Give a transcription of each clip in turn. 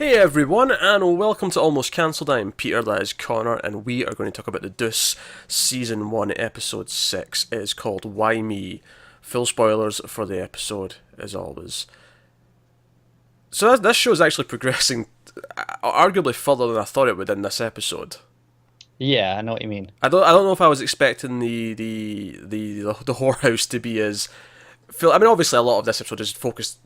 Hey everyone, and welcome to Almost Cancelled. I'm Peter, that is Connor, and we are going to talk about the Deuce Season 1, Episode 6. It is called Why Me? Full spoilers for the episode, as always. So this show is actually progressing arguably further than I thought it would in this episode. Yeah, I know what you mean. I don't know if I was expecting the whorehouse to be as... I mean, obviously, a lot of this episode is focused,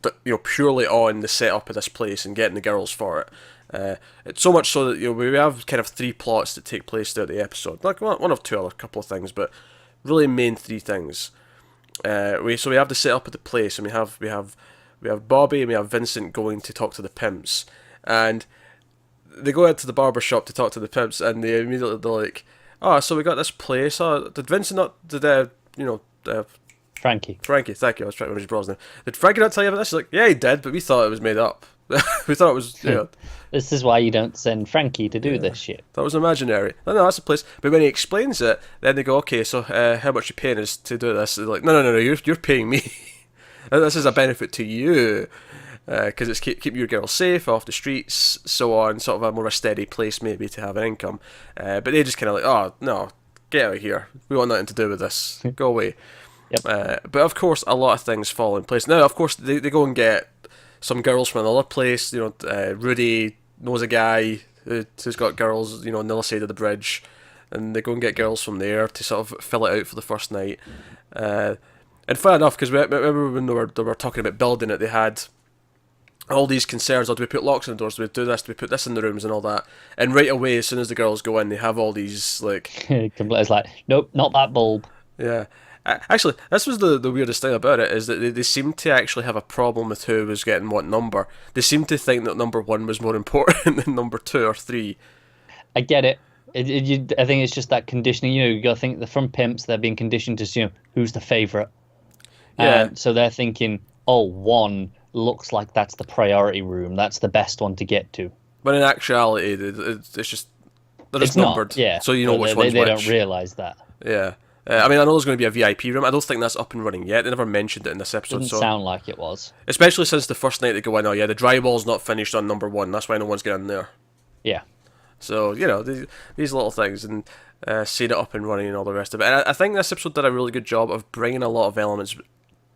purely on the setup of this place and getting the girls for it. It's so much so that we have kind of three plots that take place throughout the episode, like one of two other couple of things, but really main three things. We have the setup of the place, and we have Bobby and we have Vincent going to talk to the pimps, and they go out to the barber shop to talk to the pimps, and they're like, "Oh, so we got this place. Oh, did Vincent not Frankie. Frankie, thank you. I was trying to remember his brother's name. Did Frankie not tell you about this?" She's like, "Yeah, he did, but we thought it was made up. We thought it was, This is why you don't send Frankie to do this shit. that was imaginary." No, that's a place. But when he explains it, then they go, "Okay, so how much you paying us to do this?" They're like, "No, you're paying me. This is a benefit to you, because it's keep your girls safe off the streets, so on, sort of a more a steady place maybe to have an income." But they just kind of like, "Oh no, get out of here. We want nothing to do with this. Go away." Yep. But of course, a lot of things fall in place. Now, of course, they go and get some girls from another place. Rudy knows a guy who's got girls, on the other side of the bridge, and they go and get girls from there to sort of fill it out for the first night. And fair enough, because remember when they were talking about building it, they had all these concerns. Oh, do we put locks on the doors? Do we do this? Do we put this in the rooms and all that? And right away, as soon as the girls go in, they have all these like... It's like, nope, not that bulb. Yeah. Actually, this was the weirdest thing about it, is that they seem to actually have a problem with who was getting what number. They seem to think that number 1 was more important than number 2 or 3. I get it. I think it's just that conditioning. You got to think the front pimps, they're being conditioned to see who's the favourite. Yeah. So they're thinking, oh, 1 looks like that's the priority room. That's the best one to get to. But in actuality, it's just... They're just numbered. Not, yeah. So you know which one's they which. don't realise that. Yeah. I mean, I know there's going to be a VIP room. I don't think that's up and running yet. They never mentioned it in this episode. Doesn't sound like it was. Especially since the first night they go in, oh yeah, the drywall's not finished on number 1. That's why no one's getting there. Yeah. So, these little things, and seeing it up and running and all the rest of it. And I think this episode did a really good job of bringing a lot of elements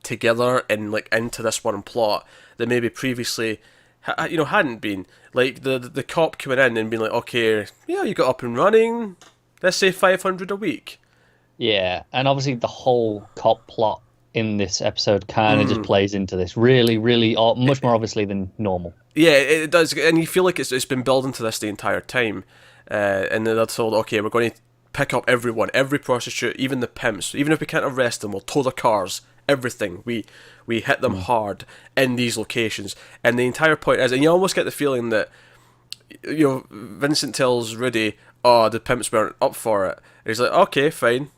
together and like into this one plot that maybe previously hadn't been. Like the cop coming in and being like, "Okay, yeah, you got up and running, let's say 500 a week." Yeah, and obviously the whole cop plot in this episode kind of just plays into this really, really, much more obviously than normal. Yeah, it does, and you feel like it's been building to this the entire time, and then they're told, "Okay, we're going to pick up everyone, every prostitute, even the pimps. Even if we can't arrest them, we'll tow their cars, everything. We hit them hard in these locations." And the entire point is, and you almost get the feeling that, Vincent tells Rudy, "Oh, the pimps weren't up for it." And he's like, "Okay, fine."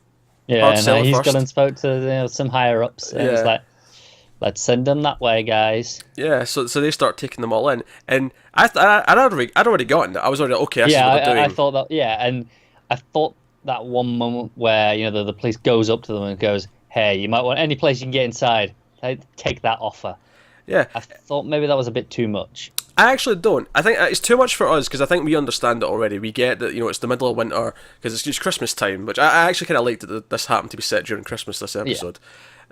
Yeah, and he's gone and spoke to some higher ups, and it's like, let's send them that way, guys. Yeah, so they start taking them all in, and I'd already gotten it. I was already okay. This is what they're doing. I thought that. Yeah, and I thought that one moment where the police goes up to them and goes, "Hey, you might want any place you can get inside. Take that offer." Yeah, I thought maybe that was a bit too much. I actually don't. I think it's too much for us, because I think we understand it already. We get that it's the middle of winter, because it's just Christmas time, which I actually kind of liked that this happened to be set during Christmas, this episode.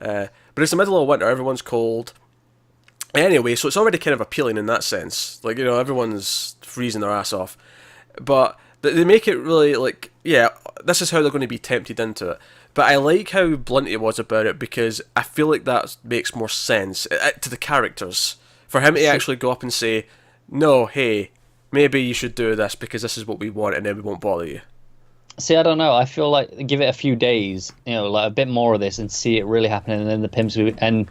Yeah. But it's the middle of winter, everyone's cold. Anyway, so it's already kind of appealing in that sense. Like, everyone's freezing their ass off. But they make it really like, yeah, this is how they're going to be tempted into it. But I like how blunt he was about it, because I feel like that makes more sense to the characters. For him to actually go up and say, "No, hey, maybe you should do this because this is what we want, and then we won't bother you." See, I don't know. I feel like give it a few days, like a bit more of this, and see it really happening, and then the pimps and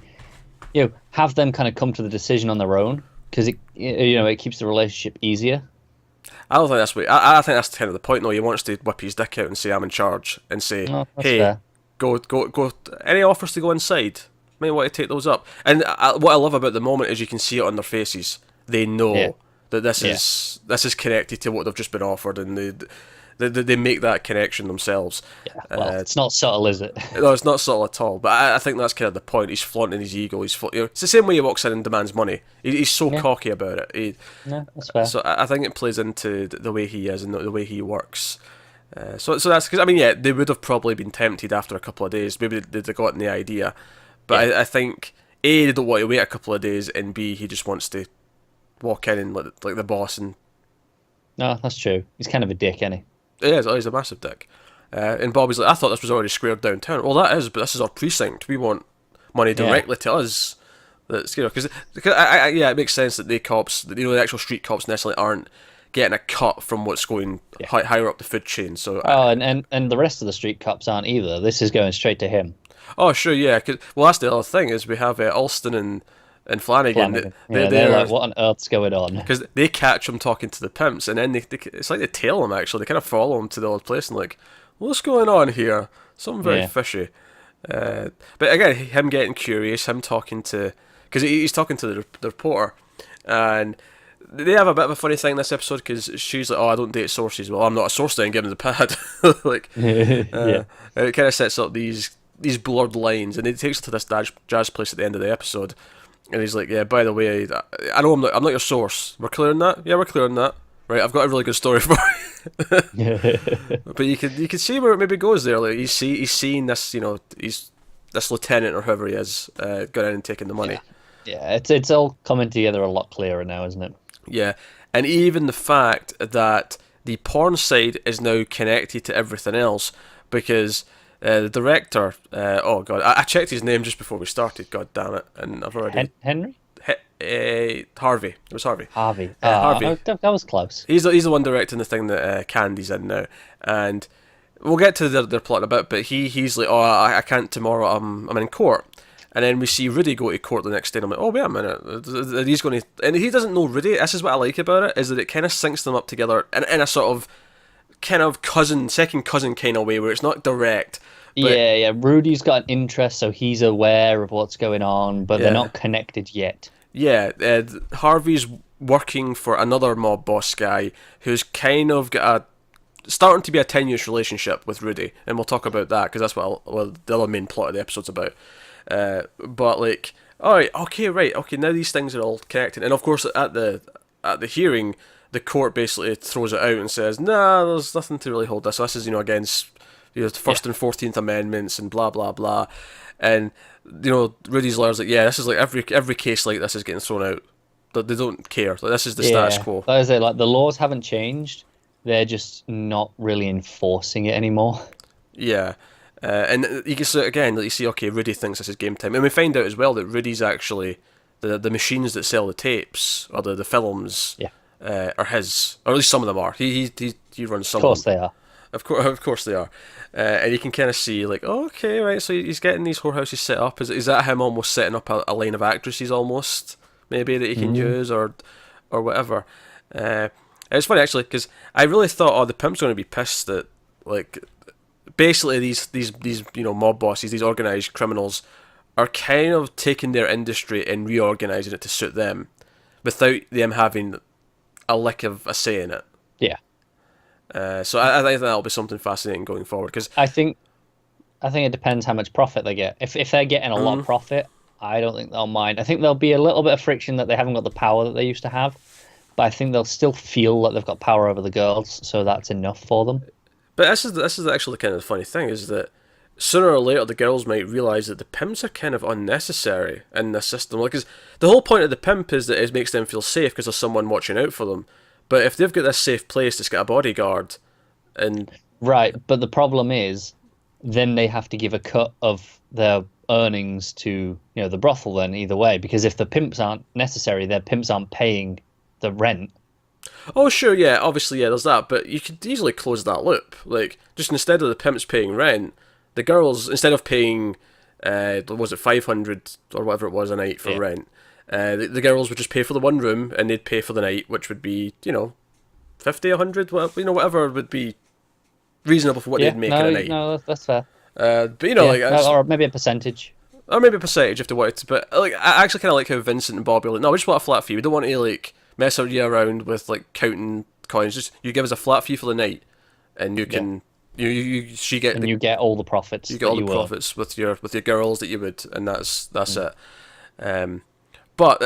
have them kind of come to the decision on their own, because it keeps the relationship easier. I don't think that's what. I think that's kind of the point, though. He wants to whip his dick out and say, "I'm in charge," and say, "Hey, fair. go." Any offers to go inside? Might want to take those up. And what I love about the moment is you can see it on their faces. They know that this is connected to what they've just been offered, and They make that connection themselves. Yeah, well, it's not subtle, is it? No, it's not subtle at all. But I think that's kind of the point. He's flaunting his ego. It's the same way he walks in and demands money. He's so cocky about it. No, that's fair. So I think it plays into the way he is and the way he works. So that's because, I mean, yeah, they would have probably been tempted after a couple of days. Maybe they'd have gotten the idea. But I think, A, they don't want to wait a couple of days, and B, he just wants to walk in and like the boss. And No, that's true. He's kind of a dick, isn't he? he's a massive dick. And Bobby's like, I thought this was already squared downtown. Well, that is, but this is our precinct. We want money directly to us. That's, because it makes sense that the cops, the actual street cops necessarily aren't getting a cut from what's going higher up the food chain. So and the rest of the street cops aren't either. This is going straight to him. Oh, sure, yeah. Well, that's the other thing is we have Alston and Flanagan. They're like, what on earth's going on? Because they catch him talking to the pimps, and then it's like they tail him, actually. They kind of follow him to the old place and like, what's going on here? Something very fishy. But again, him getting curious, him talking to... Because he's talking to the reporter, and they have a bit of a funny thing in this episode, because she's like, oh, I don't date sources. Well, I'm not a source then, give him the pad. Like, and it kind of sets up these blurred lines, and it takes her to this jazz place at the end of the episode, and he's like, yeah, by the way, I know I'm not your source. We're clear on that? Yeah, we're clear on that. Right, I've got a really good story for you. But you can see where it maybe goes there. Like he's seeing this, he's this lieutenant or whoever he is, going in and taking the money. Yeah, it's all coming together a lot clearer now, isn't it? Yeah, and even the fact that the porn side is now connected to everything else, because the director, oh god, I checked his name just before we started. God damn it, and I've already Henry. Harvey. It was Harvey. Harvey. Harvey. That was close. He's the one directing the thing that Candy's in now, and we'll get to their plot in a bit. But he's like, oh, I can't tomorrow. I'm in court, and then we see Rudy go to court the next day. And I'm like, oh wait a minute, he's going to, and he doesn't know Rudy. This is what I like about it, is that it kind of syncs them up together in a sort of kind of second cousin kind of way, where it's not direct. Yeah. Rudy's got an interest, so he's aware of what's going on, but they're not connected yet. Yeah, Harvey's working for another mob boss guy who's kind of got starting to be a tenuous relationship with Rudy, and we'll talk about that because that's what the other main plot of the episode's about. But like, alright, okay, now these things are all connected, and of course at the hearing, the court basically throws it out and says, nah, there's nothing to really hold this. So this is against the First and 14th Amendments and blah blah blah, and Rudy's lawyer's like, yeah, this is like every case like this is getting thrown out. They don't care. Like, this is the status quo. That is it. Like, the laws haven't changed. They're just not really enforcing it anymore. Yeah. And you can see, again, like you see, okay, Rudy thinks this is game time. And we find out as well that Rudy's actually, the machines that sell the tapes, or the films, are his. Or at least some of them are. He runs some of them. Of course they are. Of course they are. And you can kind of see, like, oh, okay, right, so he's getting these whorehouses set up. Is that him almost setting up a line of actresses almost, maybe, that he can use, or whatever? It's funny, actually, because I really thought, oh, the pimp's going to be pissed that, like, basically these mob bosses, these organised criminals, are kind of taking their industry and reorganising it to suit them, without them having a lick of a say in it. Yeah. So I think that'll be something fascinating going forward, because I think it depends how much profit they get. If they're getting a lot of profit, I don't think they'll mind. I think there'll be a little bit of friction that they haven't got the power that they used to have, but I think they'll still feel like they've got power over the girls, so that's enough for them. But this is actually kind of the funny thing, is that sooner or later the girls might realise that the pimps are kind of unnecessary in this system. Like, 'cause the whole point of the pimp is that it makes them feel safe because there's someone watching out for them. But if they've got this safe place that's got a bodyguard, and right, but the problem is, then they have to give a cut of their earnings to the brothel. Then either way, because if the pimps aren't necessary, their pimps aren't paying the rent. Oh sure, yeah, obviously, yeah, there's that. But you could easily close that loop. Like, just instead of the pimps paying rent, the girls, instead of paying, was it 500 or whatever it was a night for rent. The girls would just pay for the one room, and they'd pay for the night, which would be 50, 100, whatever would be reasonable for what they'd make in a night. No, that's fair. But or maybe a percentage. Or maybe a percentage if they wanted to. But like, I actually kind of like how Vincent and Bobby are like, no, we just want a flat fee. We don't want to like mess you around with like counting coins. Just you give us a flat fee for the night, and you can she get And you get all the profits. you get all the profits with your girls that you would, and that's it. But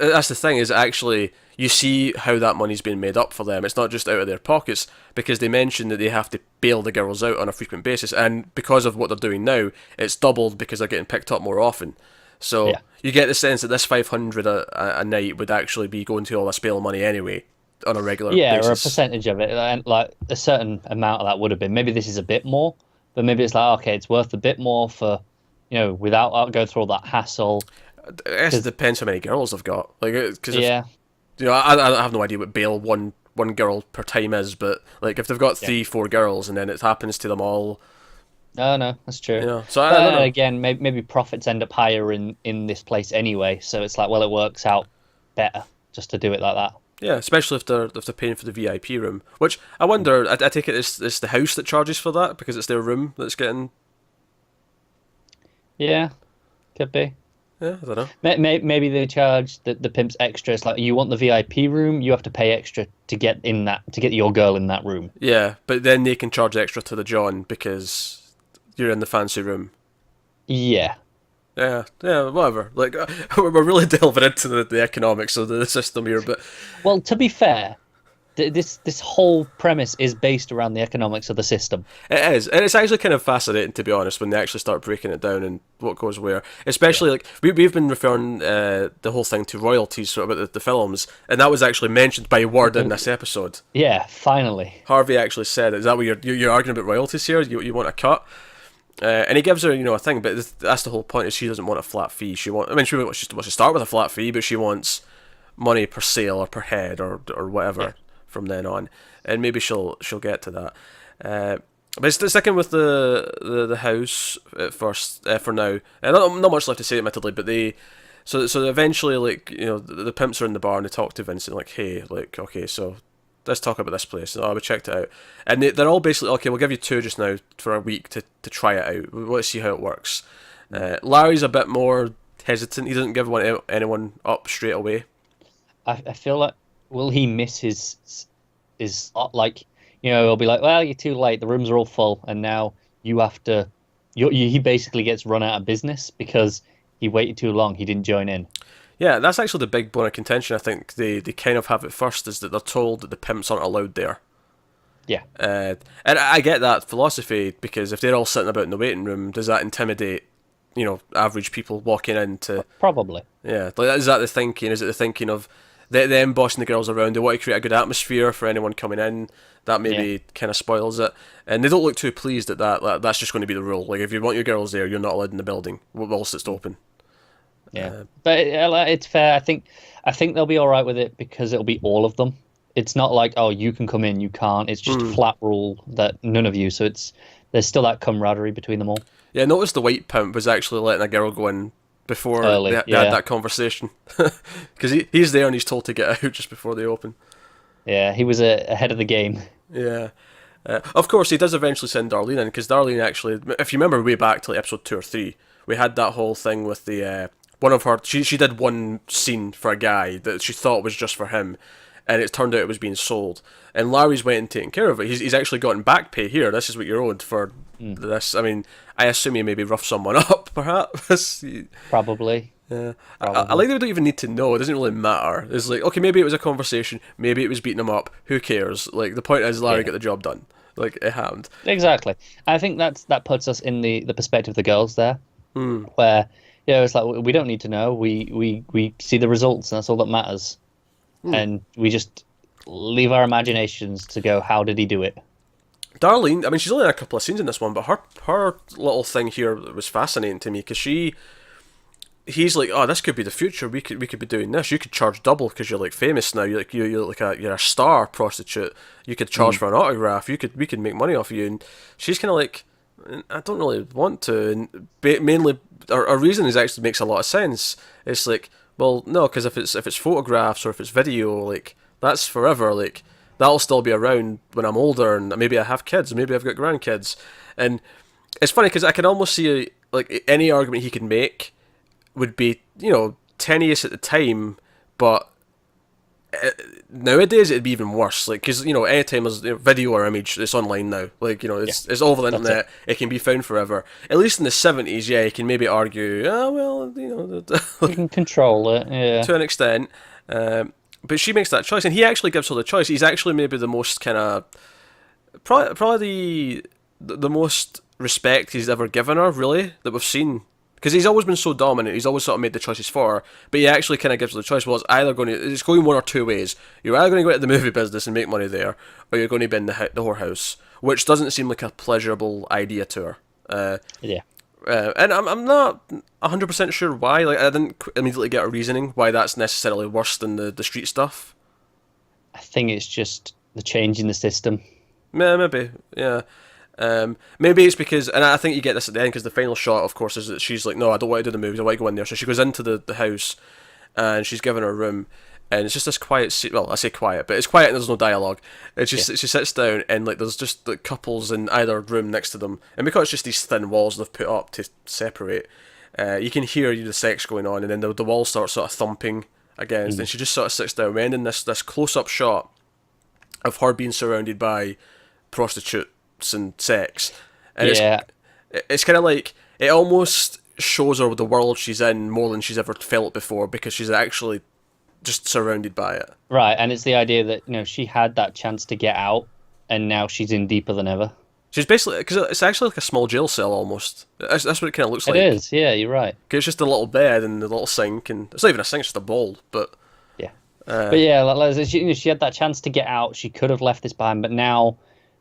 that's the thing, is actually you see how that money's being made up for them. It's not just out of their pockets, because they mention that they have to bail the girls out on a frequent basis, and because of what they're doing now, it's doubled because they're getting picked up more often. So you get the sense that this 500 a night would actually be going to all this bail money anyway on a regular basis. Or a percentage of it, and like a certain amount of that would have been. Maybe this is a bit more, but maybe it's like, okay, it's worth a bit more for, without going through all that hassle. I guess it depends how many girls they've got. Like, cause Yeah. I have no idea what bail one girl per time is, but like if they've got 3-4 girls and then it happens to them all. No, that's true. So I don't know. Again, maybe profits end up higher in this place anyway, so it's like, well, it works out better just to do it like that. Yeah, especially if they're paying for the VIP room, which I wonder. I take it it's the house that charges for that because it's their room that's getting. Yeah, could be. Yeah, I don't know. Maybe they charge the pimps extra. It's like, you want the VIP room, you have to pay extra to get your girl in that room. Yeah, but then they can charge extra to the John because you're in the fancy room. Yeah. Yeah, whatever. Like, we're really delving into the economics of the system here, but... Well, to be fair, this whole premise is based around the economics of the system. It is, and it's actually kind of fascinating, to be honest, when they actually start breaking it down and what goes where. Especially, like, we've been referring the whole thing to royalties sort of about the films, and that was actually mentioned by word in this episode. Yeah, finally. Harvey actually said it. Is that what you're arguing about royalties here? You want a cut? And he gives her, a thing, but that's the whole point, is she doesn't want a flat fee. She wants to start with a flat fee, but she wants money per sale or per head or whatever from then on, and maybe she'll get to that. But sticking with the house at first for now, and not much left to say, admittedly, but so eventually, like, the pimps are in the bar and they talk to Vincent, like, hey, like, okay, so let's talk about this place. Oh, we checked it out, and they're all basically, okay, we'll give you 2 just now for a week to try it out. Let's see how it works. Larry's a bit more hesitant. He doesn't give anyone up straight away. I feel like, will he miss his slot? Like, he'll be like, well, you're too late. The rooms are all full, and now you have to. He basically gets run out of business because he waited too long. He didn't join in. Yeah, that's actually the big bone of contention. I think they kind of have it first, is that they're told that the pimps aren't allowed there. Yeah. And I get that philosophy, because if they're all sitting about in the waiting room, does that intimidate, average people walking in to... Probably. Yeah. Like, is that the thinking? Is it the thinking of them bossing the girls around? They want to create a good atmosphere for anyone coming in. That maybe kind of spoils it. And they don't look too pleased at that. That's just going to be the rule. Like, if you want your girls there, you're not allowed in the building whilst it's open. Yeah, but it's fair. I think they'll be all right with it because it'll be all of them. It's not like, oh, you can come in, you can't. It's just a flat rule that none of you. So there's still that camaraderie between them all. Yeah, notice the white pimp was actually letting a girl go in before they had that conversation, because he's there and he's told to get out just before they open. Yeah, he was ahead of the game. Yeah. Of course, he does eventually send Darlene in, because Darlene actually, if you remember way back to like episode 2 or 3, we had that whole thing with the one of her. She did one scene for a guy that she thought was just for him, and it turned out it was being sold. And Larry's went and taken care of it. He's actually gotten back pay here. This is what you're owed for this. I mean, I assume he maybe roughed someone up, perhaps. Probably. Yeah, I like that we don't even need to know. It doesn't really matter. It's like, okay, maybe it was a conversation, maybe it was beating him up. Who cares? Like, the point is, Larry got the job done. Like, it happened. Exactly. I think that puts us in the perspective of the girls there, where it's like, we don't need to know. We see the results, and that's all that matters. And we just leave our imaginations to go, how did he do it? Darlene, I mean, she's only in a couple of scenes in this one, but her little thing here was fascinating to me, because he's like, oh, this could be the future. We could be doing this. You could charge double because you're like famous now. You're a star prostitute. You could charge for an autograph. We could make money off of you. And she's kind of like, I don't really want to. And mainly, our reason actually makes a lot of sense. It's like, well, no, because if it's photographs or if it's video, like, that's forever. Like, that'll still be around when I'm older, and maybe I have kids, maybe I've got grandkids. And it's funny because I can almost see like any argument he could make would be, tenuous at the time, but Nowadays it'd be even worse, like, because anytime there's video or image, it's online now, like, it's all over the internet. It can be found forever. At least in the 70s, yeah, you can maybe argue, well, You can control it, yeah. to an extent. But she makes that choice, and he actually gives her the choice. He's actually maybe the most kind of probably the most respect he's ever given her, really, that we've seen. Because he's always been so dominant, he's always sort of made the choices for her, but he actually kind of gives her the choice. Well, it's going one or two ways. You're either going to go into the movie business and make money there, or you're going to be in the whorehouse, which doesn't seem like a pleasurable idea to her. Yeah. And I'm not 100% sure why. Like, I didn't immediately get a reasoning why that's necessarily worse than the street stuff. I think it's just the change in the system. Yeah, maybe, yeah. Maybe it's because, and I think you get this at the end, because the final shot, of course, is that she's like, no, I don't want to do the movies, I want to go in there. So she goes into the house, and she's given her room, and it's just this quiet, well, I say quiet, but it's quiet and there's no dialogue. It's just, she sits down, and like there's just like couples in either room next to them, and because it's just these thin walls they've put up to separate, you can hear the sex going on, and then the wall starts sort of thumping against, and she just sort of sits down. We end in this close-up shot of her being surrounded by prostitutes and sex, and it's kind of like it almost shows her the world she's in more than she's ever felt before, because she's actually just surrounded by it. Right, and it's the idea that she had that chance to get out, and now she's in deeper than ever. She's basically, because it's actually like a small jail cell almost. That's what it kind of looks like. It is, yeah, you're right. Because it's just a little bed and the little sink, and it's not even a sink, it's just a bowl. But yeah, like, she had that chance to get out. She could have left this behind, but now,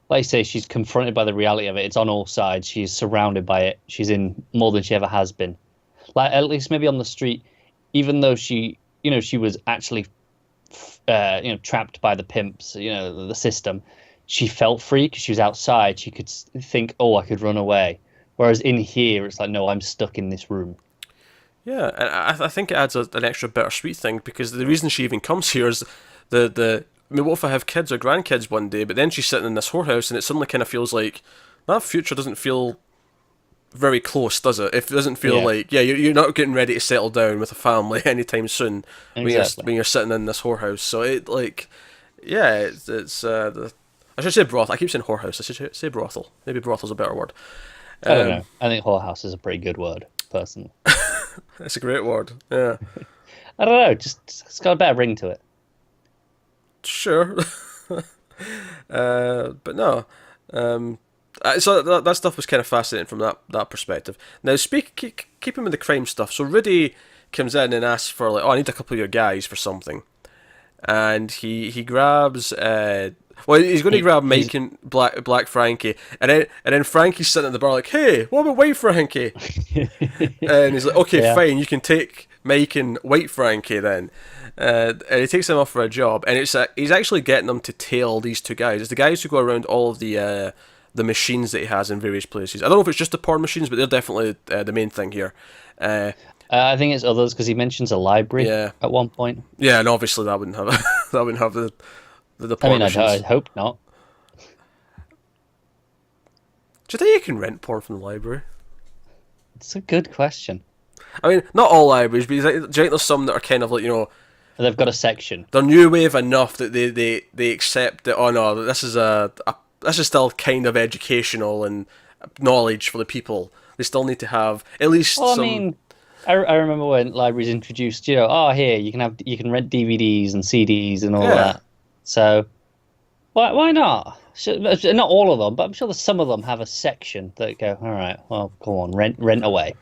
like you say, she's confronted by the reality of it. It's on all sides. She's surrounded by it. She's in more than she ever has been. Like, at least maybe on the street, even though she was actually, trapped by the pimps, the system, she felt free because she was outside. She could think, oh, I could run away. Whereas in here, it's like, no, I'm stuck in this room. Yeah, and I think it adds an extra bittersweet thing, because the reason she even comes here is I mean, what if I have kids or grandkids one day, but then she's sitting in this whorehouse, and it suddenly kind of feels like that future doesn't feel very close, does it? It doesn't feel like, you're not getting ready to settle down with a family anytime soon. Exactly. when you're sitting in this whorehouse. So it, like, it's I should say brothel. I keep saying whorehouse. I should say brothel. Maybe brothel's a better word. I don't know. I think whorehouse is a pretty good word, personally. It's a great word. Yeah. I don't know. Just it's got a better ring to it. Sure. But no. So that stuff was kind of fascinating from that perspective. Now, keeping with the crime stuff. So Rudy comes in and asks for, like, I need a couple of your guys for something, and he grabs. He's going to grab Mike and Black Frankie, and then Frankie's sitting at the bar like, hey, what about White Frankie? And he's like, okay, fine, you can take Mike and White Frankie then. And he takes them off for a job, and he's actually getting them to tail these two guys. It's the guys who go around all of the machines that he has in various places. I don't know if it's just the porn machines, but they're definitely the main thing here. I think it's others, because he mentions a library at one point. Yeah, and obviously that wouldn't have the porn machines. I hope not. Do you think you can rent porn from the library? It's a good question. I mean, not all libraries, but do you think there's some that are kind of like, they've got a section. They're new wave enough that they accept that, oh no, this is still kind of educational and knowledge for the people. They still need to have at least some... I mean, I remember when libraries introduced, here, you can rent DVDs and CDs and all that. So, why not? Not all of them, but I'm sure that some of them have a section that go, all right, well, go on, rent away.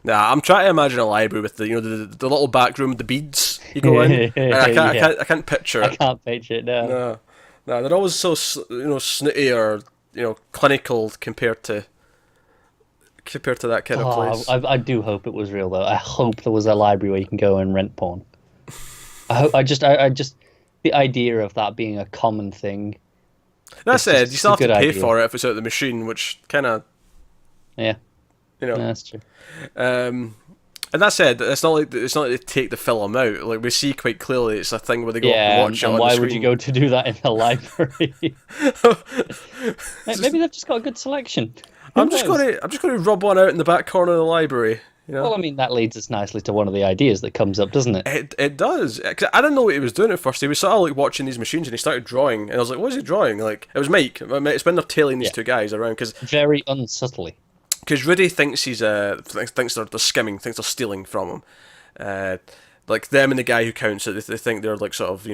Nah, I'm trying to imagine a library with the little back room with the beads you go in. And I can't picture it. I can't picture it. No, they're always so snooty or clinical compared to that kind of place. I do hope it was real though. I hope there was a library where you can go and rent porn. I just the idea of that being a common thing. That said, you still have to pay for it if it's out of the machine, which kind of... Yeah. That's true. And that said, it's not like they take the film out. Like, we see quite clearly it's a thing where they go up and watch it on the screen. Why would you go to do that in a library? Maybe they've just got a good selection. I'm just going to rub one out in the back corner of the library. You know? Well, I mean, that leads us nicely to one of the ideas that comes up, doesn't it? It does. 'Cause I didn't know what he was doing at first. He was sort of like watching these machines and he started drawing. And I was like, what is he drawing? Like, it was Mike. It's when they're tailing these Yeah. two guys around. Very unsubtly. Because Rudy thinks thinks they're skimming, thinks they're stealing from him. Like them and the guy who counts it, they think they're like sort of,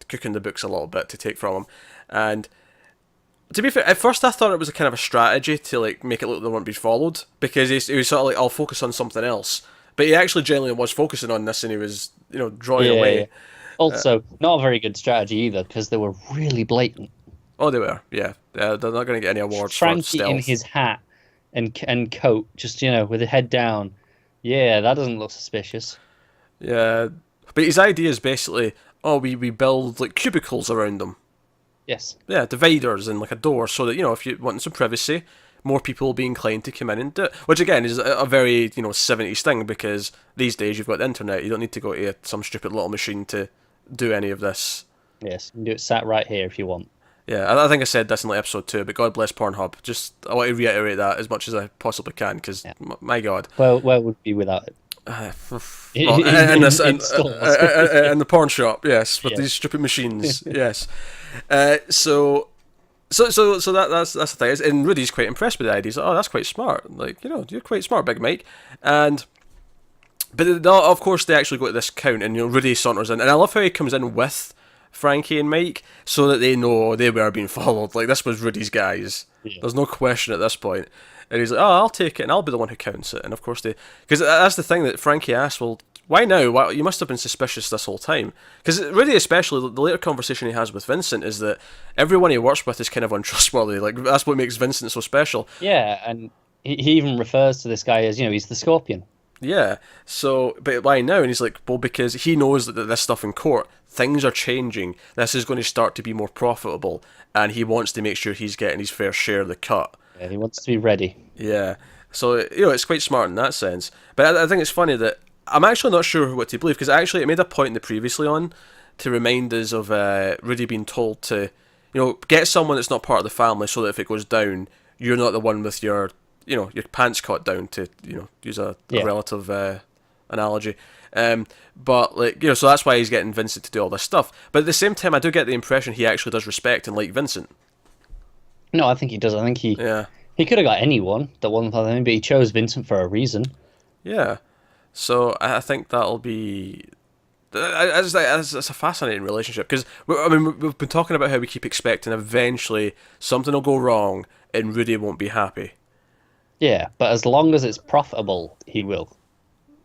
cooking the books a little bit to take from him. And to be fair, at first I thought it was a kind of a strategy to like make it look like they weren't being followed, because he was sort of like, I'll focus on something else. But he actually genuinely was focusing on this, and he was drawing away. Yeah. Also, not a very good strategy either, because they were really blatant. Oh, they were. Yeah, they're not going to get any awards for Frankie stealth. in his hat and coat, just with his head down. Yeah, that doesn't look suspicious. Yeah, but his idea is basically, we build like cubicles around them. Yes. Yeah, dividers and like a door, so that if you want some privacy, more people will be inclined to come in and do it. Which again is a very 70s thing, because these days you've got the internet. You don't need to go to some stupid little machine to do any of this. Yes, you can do it sat right here if you want. Yeah, I think I said this in like episode 2, but God bless Pornhub. I want to reiterate that as much as I possibly can, because my God. Well, where would we be without it? In the porn shop, yes, with these stupid machines, yes. So that's the thing. And Rudy's quite impressed with the idea. He's like, that's quite smart. Like, you're quite smart, Big Mike. But of course they actually go to this count, and Rudy saunters in, and I love how he comes in with Frankie and Mike, so that they know they were being followed. Like, this was Rudy's guys. Yeah. There's no question at this point. And he's like, I'll take it, and I'll be the one who counts it. And of course because that's the thing that Frankie asked, well, why now? Why, you must have been suspicious this whole time. Because Rudy, especially, the later conversation he has with Vincent is that everyone he works with is kind of untrustworthy. Like, that's what makes Vincent so special. Yeah, and he even refers to this guy as, he's the Scorpion. Yeah, so, but why now? And he's like, well, because he knows that this stuff in court, things are changing. This is going to start to be more profitable, and he wants to make sure he's getting his fair share of the cut. Yeah, he wants to be ready. Yeah, so, it's quite smart in that sense. But I think it's funny that I'm actually not sure what to believe, because actually it made a point in the previously on to remind us of Rudy being told to, get someone that's not part of the family, so that if it goes down, you're not the one with your pants caught down, to use a relative analogy. But like so that's why he's getting Vincent to do all this stuff. But at the same time, I do get the impression he actually does respect and like Vincent. No, I think he does. I think he could have got anyone that wasn't part of him, but he chose Vincent for a reason. Yeah, so I think that'll be. It's a fascinating relationship, because we've been talking about how we keep expecting eventually something will go wrong and Rudy won't be happy. Yeah, but as long as it's profitable, he will.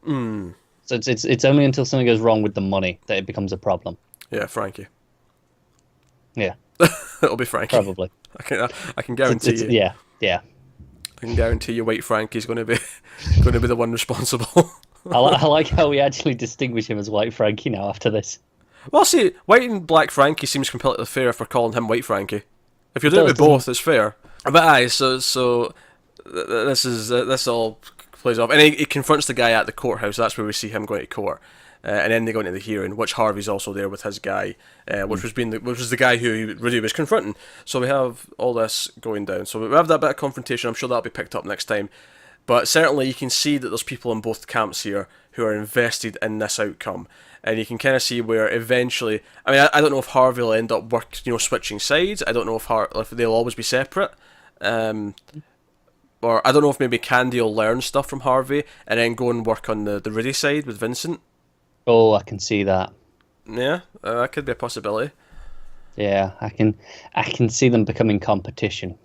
So it's only until something goes wrong with the money that it becomes a problem. Yeah, Frankie. Yeah. It'll be Frankie. Probably. I can guarantee you. Yeah. I can guarantee you, White Frankie's going to be the one responsible. I like how we actually distinguish him as White Frankie now after this. Well, see, White and Black Frankie seems completely fair if we're calling him White Frankie. If you're doing it with both, it's fair. But aye, so this all plays off, and he confronts the guy at the courthouse. That's where we see him going to court, and then they go into the hearing, which Harvey's also there with his guy, which was the guy who Rudy was confronting. So we have all this going down. So we have that bit of confrontation. I'm sure that'll be picked up next time. But certainly you can see that there's people in both camps here who are invested in this outcome. And you can kind of see where eventually, I don't know if Harvey will end up switching sides. I don't know if they'll always be separate. Or I don't know if maybe Candy will learn stuff from Harvey and then go and work on the Rudy side with Vincent. Oh, I can see that. Yeah, that could be a possibility. Yeah, I can see them becoming competition.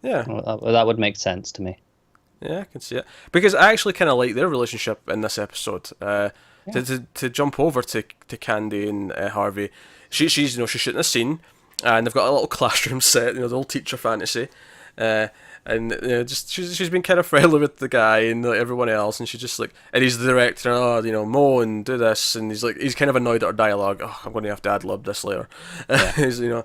Yeah. Well, that would make sense to me. Yeah, I can see it. Because I actually kind of like their relationship in this episode. To jump over to Candy and Harvey, she's shooting a scene, and they've got a little classroom set, the old teacher fantasy, and just she's been kind of friendly with the guy and everyone else, and she's just like, and he's the director, Mo and do this, and he's kind of annoyed at her dialogue. Oh, I'm going to have to ad-lib this later. Yeah.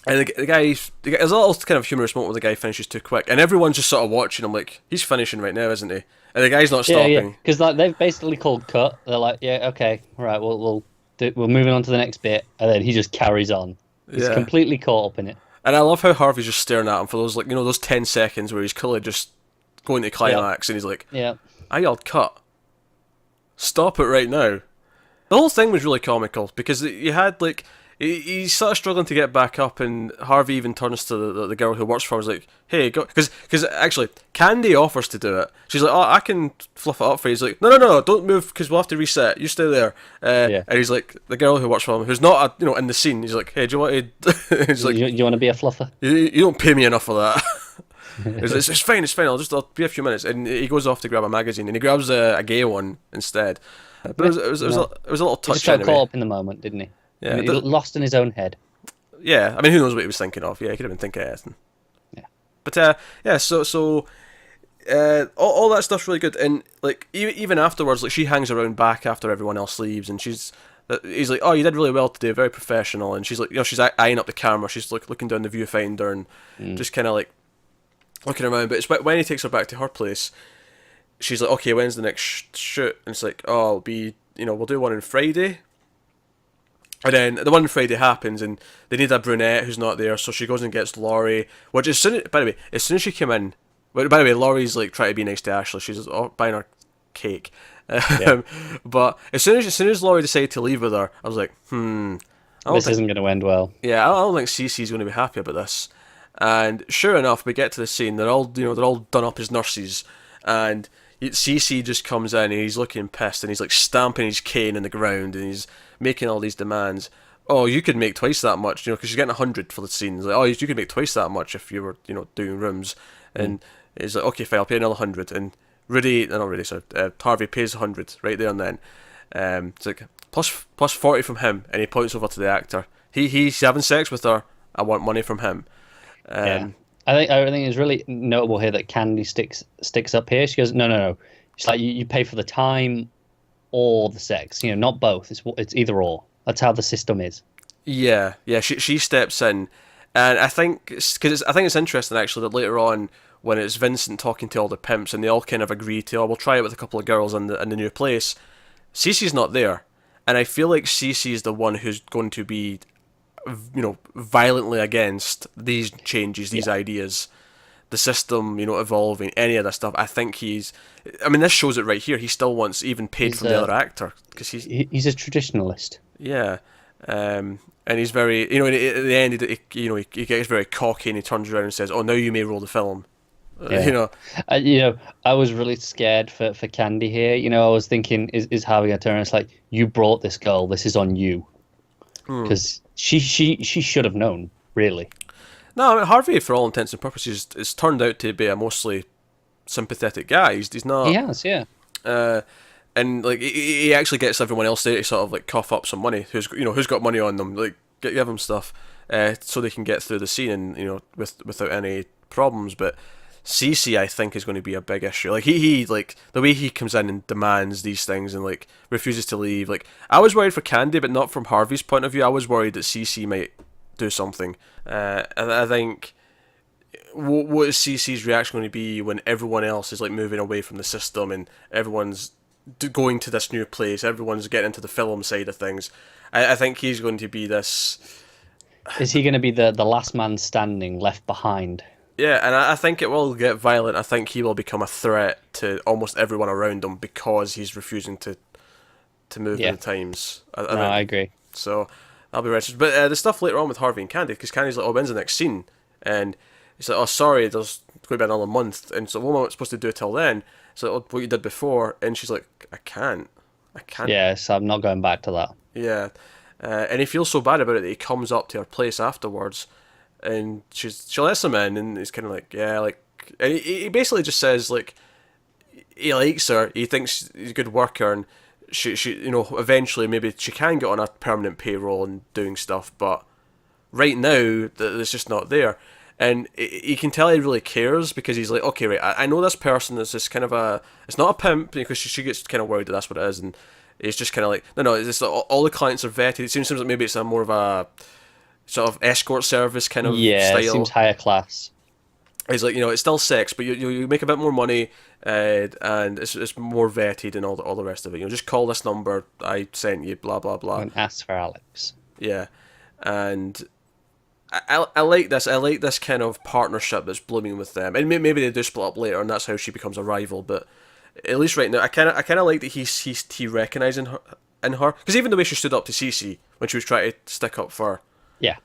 And the guy, there's a little kind of humorous moment where the guy finishes too quick, and everyone's just sort of watching him like, he's finishing right now, isn't he? And the guy's not stopping. Yeah, because they've basically called cut. They're like, yeah, okay, right, we're moving on to the next bit, and then he just carries on. He's completely caught up in it. And I love how Harvey's just staring at him for those, like, you know, those 10 seconds where he's clearly just going to climax, and he's like, Yeah. I yelled cut. Stop it right now. The whole thing was really comical because you had, like, he's sort of struggling to get back up, and Harvey even turns to the girl who works for him. He's like, hey, go, because actually Candy offers to do it. She's like, oh, I can fluff it up for you. He's like, no, don't move because we'll have to reset. You stay there. And he's like, the girl who works for him, who's not in the scene. He's like, hey, do you want to? He's like, you want to be a fluffer? You don't pay me enough for that. It's fine. I'll be a few minutes. And he goes off to grab a magazine, and he grabs a gay one instead. But it was a little touch. He just got anyway. caught up in the moment, didn't he? Yeah, he lost in his own head. Yeah, I mean, who knows what he was thinking of? Yeah, he could have been thinking of anything. Yeah. But yeah, so all that stuff's really good, and like even afterwards, like she hangs around back after everyone else leaves, and he's like, oh, you did really well today, very professional, and she's like, she's eyeing up the camera, she's like looking down the viewfinder and just kind of like looking around. But it's when he takes her back to her place, she's like, okay, when's the next shoot? And it's like, oh, it'll be, we'll do one on Friday. And then the one on Friday happens, and they need a brunette who's not there, so she goes and gets Laurie. Which as soon as she came in, by the way, Laurie's like trying to be nice to Ashley. She's buying her cake, but as soon as Laurie decided to leave with her, I was like, This isn't going to end well. Yeah, I don't think Cece's going to be happy about this. And sure enough, we get to the scene. They're all done up as nurses, and Cece just comes in and he's looking pissed, and he's like stamping his cane in the ground, and he's making all these demands. Oh, you could make twice that much, because she's getting 100 for the scenes. Like, oh, you could make twice that much if you were, doing rooms. And he's like, okay, fine, I'll pay another 100. And Harvey pays 100 right there and then. It's like plus 40 from him, and he points over to the actor. He's having sex with her. I want money from him. I think it's really notable here that Candy sticks up here. She goes, no. She's like, you pay for the time or the sex, not both. It's either or. That's how the system is. Yeah. She steps in, and I think it's interesting actually that later on when it's Vincent talking to all the pimps and they all kind of agree to, we'll try it with a couple of girls in the new place. Cece's not there, and I feel like Cece is the one who's going to be, violently against these changes, these ideas, the system, evolving, any of that stuff. I think this shows it right here. He still wants even paid from the other actor because he's a traditionalist. Yeah, and he's very, at the end, he gets very cocky and he turns around and says, "Oh, now you may roll the film." Yeah. I was really scared for Candy here. I was thinking, is Harvey gonna turn? It's like, you brought this girl. This is on you, because she should have known, really. No, Harvey, for all intents and purposes, has turned out to be a mostly sympathetic guy. He's not. He has, yeah. And like he actually gets everyone else there to sort of like cough up some money. Who's got money on them? Like give them stuff, so they can get through the scene and without any problems. But Cece, I think, is going to be a big issue. Like he like the way he comes in and demands these things and like refuses to leave. Like I was worried for Candy, but not from Harvey's point of view. I was worried that Cece might do something. And I think what is Cece's reaction going to be when everyone else is like moving away from the system and everyone's going to this new place, everyone's getting into the film side of things. I think he's going to be this. Is he going to be the last man standing, left behind? Yeah, and I think it will get violent. I think he will become a threat to almost everyone around him because he's refusing to move with the times. I agree. So I'll be registered. But the stuff later on with Harvey and Candy, because Candy's like, oh, when's the next scene? And he's like, oh, sorry, there's going to be another month. And so what am I supposed to do till then? So oh, what you did before. And she's like, I can't. Yeah, so I'm not going back to that. Yeah. And he feels so bad about it that he comes up to her place afterwards, and she lets him in, and he's kind of like, yeah, like, and he basically just says, like, he likes her, he thinks he's a good worker, and she eventually maybe she can get on a permanent payroll and doing stuff, but right now it's just not there. And you can tell he really cares because he's like, okay, right, I know this person is just kind of it's not a pimp, because she gets kind of worried that that's what it is, and he's just kind of like, no, it's just all the clients are vetted. It seems like maybe it's a more of a sort of escort service kind of style. Yeah, it seems higher class. He's like, it's still sex, but you make a bit more money, and it's more vetted and all the rest of it. Just call this number, I sent you, blah blah blah, And ask for Alex. Yeah, and I like this. I like this kind of partnership that's blooming with them, and maybe they do split up later, and that's how she becomes a rival. But at least right now, I kind of like that he recognizing her in her, because even the way she stood up to Cece when she was trying to stick up Yeah.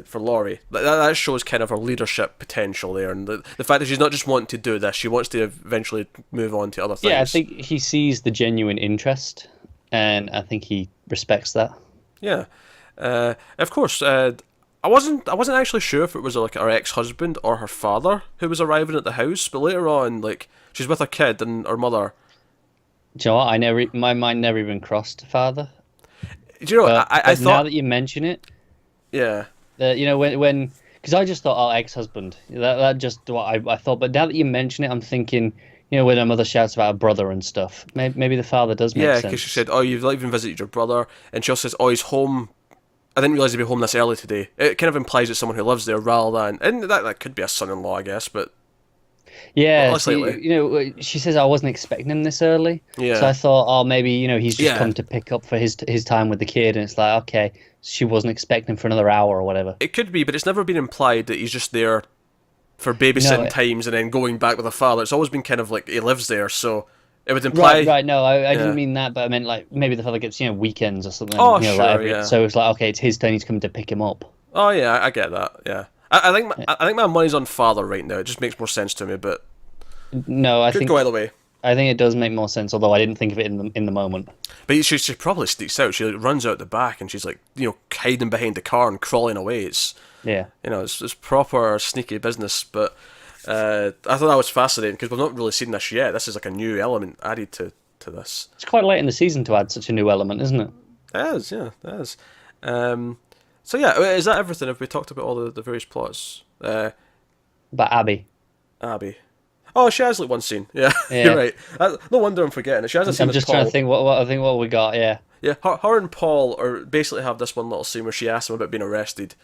for Laurie, that shows kind of her leadership potential there, and the fact that she's not just wanting to do this, she wants to eventually move on to other things. Yeah, I think he sees the genuine interest, and I think he respects that. Yeah, of course. I wasn't actually sure if it was like her ex-husband or her father who was arriving at the house, but later on, like, she's with her kid and her mother. Do you know what? My mind never even crossed father. Do you know? I thought, now that you mention it, yeah, you know, when because I just thought, oh, ex-husband. That just what I thought. But now that you mention it, I'm thinking, you know, when her mother shouts about her brother and stuff, maybe the father does make sense. Yeah, because she said, "Oh, you've not even visited your brother," and she also says, "Oh, he's home. I didn't realise he'd be home this early today." It kind of implies it's someone who lives there rather than, and that could be a son-in-law, I guess, but yeah, you know, she says I wasn't expecting him this early. Yeah. So I thought, oh, maybe, you know, he's just Yeah. come to pick up for his time with the kid, and it's like, okay, she wasn't expecting him for another hour or whatever. It could be, but it's never been implied that he's just there for babysitting times and then going back with the father. It's always been kind of like he lives there, so it would imply. Right. No, I Yeah. didn't mean that, but I meant like maybe the father gets, you know, weekends or something. Oh, you know, sure, like yeah. So it's like, okay, it's his turn. He's coming to pick him up. Oh yeah, I get that. Yeah, I think my money's on father right now. It just makes more sense to me, but No, could go either way. I think it does make more sense, although I didn't think of it in the moment. But she probably sneaks out. She like, runs out the back and she's like, you know, hiding behind the car and crawling away. It's, Yeah. you know, it's proper sneaky business. But I thought that was fascinating because we've not really seen this yet. This is like a new element added to this. It's quite late in the season to add such a new element, isn't it? It is, yeah, it is. So yeah, is that everything? Have we talked about all the various plots? But Abby. Abby. Oh, she has like one scene. Yeah, Yeah. You're right. No wonder I'm forgetting it. She has a scene I'm with just Paul. trying to think what we got. Yeah. Yeah, her and Paul are basically have this one little scene where she asks him about being arrested,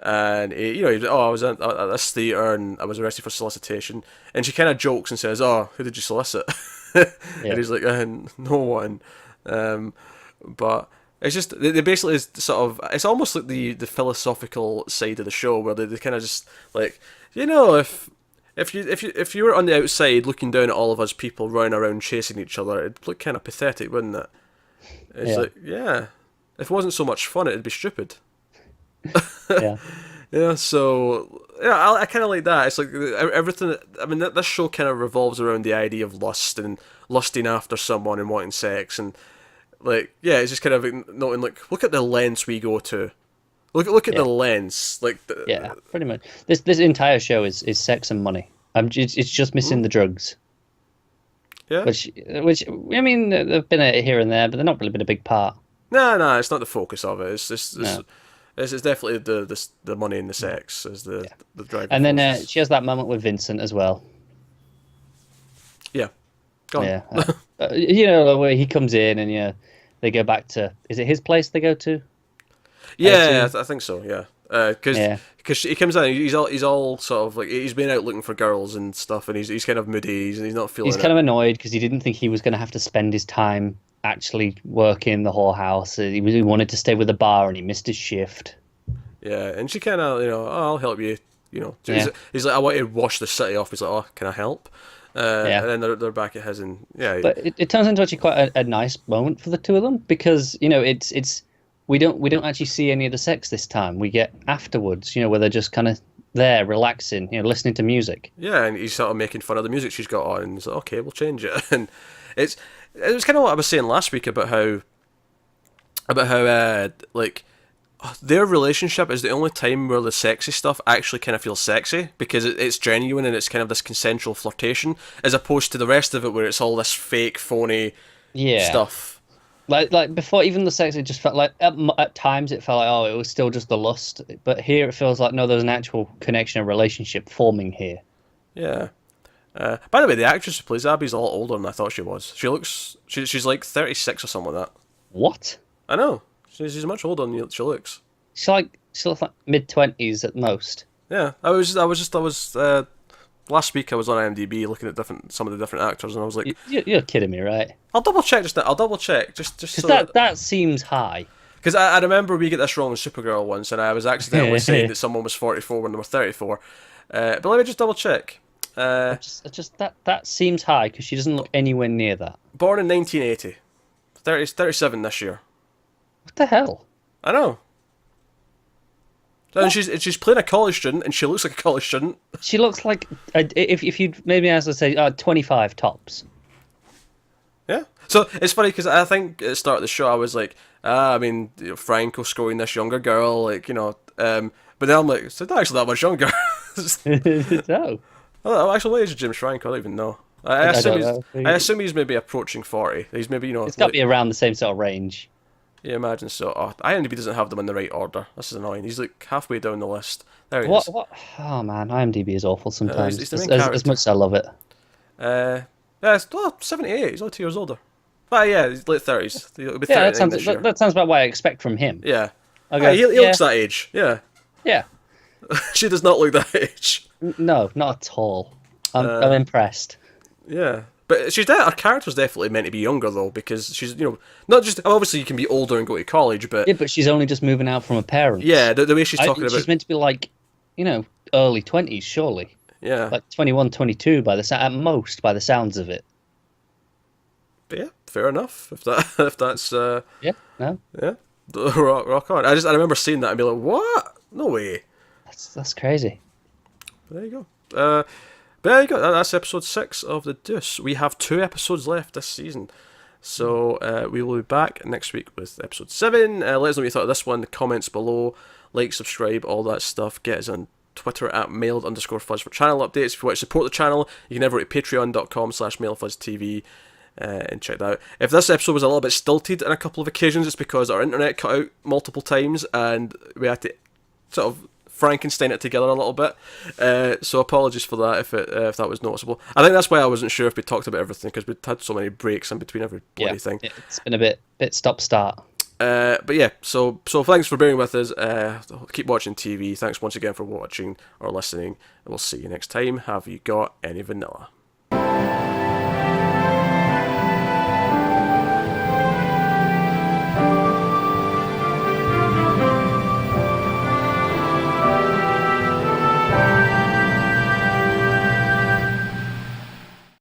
and I was at this theatre and I was arrested for solicitation, and she kind of jokes and says, "Oh, who did you solicit?" And he's like, "No one," but it's just they basically sort of, it's almost like the philosophical side of the show where they kind of just like, you know, if you were on the outside looking down at all of us people running around chasing each other, it'd look kind of pathetic, wouldn't it? It's like, yeah, if it wasn't so much fun, it'd be stupid. Yeah. Yeah, so yeah, I kind of like that. It's like everything. I mean, this show kind of revolves around the idea of lust and lusting after someone and wanting sex, and like, yeah, it's just kind of noting like, look at the lengths we go to. Look at the lens, like Yeah, pretty much. This entire show is sex and money. It's just missing the drugs. Yeah. Which I mean, they've been here and there, but they've not really been a big part. No, it's not the focus of it. It's definitely the money and the sex is the driving. And then force. she has that moment with Vincent as well. Yeah, go on. Yeah, you know, where he comes in and they go back to, is it his place they go to? Yeah, I think so. Yeah, because he comes in, he's all sort of like, he's been out looking for girls and stuff, and he's kind of moody, he's not feeling. He's kind of annoyed because he didn't think he was going to have to spend his time actually working the whorehouse. He wanted to stay with the bar and he missed his shift. Yeah, and she kind of, oh, I'll help you. He's like, I want to wash the city off. He's like, oh, can I help? And then they're back at his, and yeah. But it turns into actually quite a nice moment for the two of them because it's. We don't actually see any of the sex this time. We get afterwards, where they're just kind of there, relaxing, listening to music. Yeah, and he's sort of making fun of the music she's got on, and he's like, okay, we'll change it. And it was kind of what I was saying last week about how like their relationship is the only time where the sexy stuff actually kind of feels sexy because it's genuine and it's kind of this consensual flirtation, as opposed to the rest of it where it's all this fake, phony stuff. Like before, even the sex, it just felt like at times it felt like, oh, it was still just the lust. But here it feels like, no, there's an actual connection and relationship forming here. Yeah. By the way, the actress who plays Abby's a lot older than I thought she was. She's like 36 or something like that. What? I know. She's much older than she looks. She looks like mid-20s at most. Yeah, I was last week I was on IMDb looking at some of the different actors, and I was like, You're kidding me, right? I'll double check just now. I'll double check just Because that seems high. Because I remember we get this wrong with Supergirl once, and I was accidentally saying that someone was 44 when they were 34. But let me just double check. That seems high because she doesn't look anywhere near that. Born in 1980. 37 this year. What the hell? I know. And she's playing a college student, and she looks like a college student. She looks like if you'd maybe as I say 25 tops. Yeah. So it's funny because I think at the start of the show I was like, Franco scoring this younger girl, but then I'm like, it's not actually that much younger. No. Oh, actually, what age is James Franco? I don't even know. I assume he's maybe approaching 40. He's maybe It's got to be around the same sort of range. Yeah, imagine so. Oh, IMDb doesn't have them in the right order. This is annoying. He's like halfway down the list. There he is. What? Oh man, IMDb is awful sometimes. He's the main as much as I love it. It's 78. He's only 2 years older. But yeah, he's late 30s. He'll be 39 this year. That sounds about what I expect from him. Yeah. Okay. He looks that age. Yeah. Yeah. She does not look that age. No, not at all. I'm impressed. Yeah. But her character's definitely meant to be younger, though, because she's, not just... Obviously, you can be older and go to college, but... Yeah, but she's only just moving out from her parents. Yeah, the way she's talking about... She's meant to be, like, early 20s, surely. Yeah. Like 21, 22, at most, by the sounds of it. But yeah, fair enough. If that's... Yeah, no. Yeah. Rock on. I remember seeing that and be like, what? No way. That's crazy. But there you go. But there you go. That's episode 6 of The Deuce. We have 2 episodes left this season. So we will be back next week with episode 7. Let us know what you thought of this one. Comments below. Like, subscribe, all that stuff. Get us on Twitter at mailed_fuzz for channel updates. If you want to support the channel, you can head over to patreon.com/mailfuzztv and check that out. If this episode was a little bit stilted on a couple of occasions, it's because our internet cut out multiple times and we had to sort of Frankenstein it together a little bit, so apologies for that if that was noticeable. I think that's why I wasn't sure if we talked about everything, because we'd had so many breaks in between every bloody thing. It's been a bit stop-start. But yeah, so thanks for bearing with us. Keep watching TV. Thanks once again for watching or listening, and we'll see you next time. Have you got any vanilla?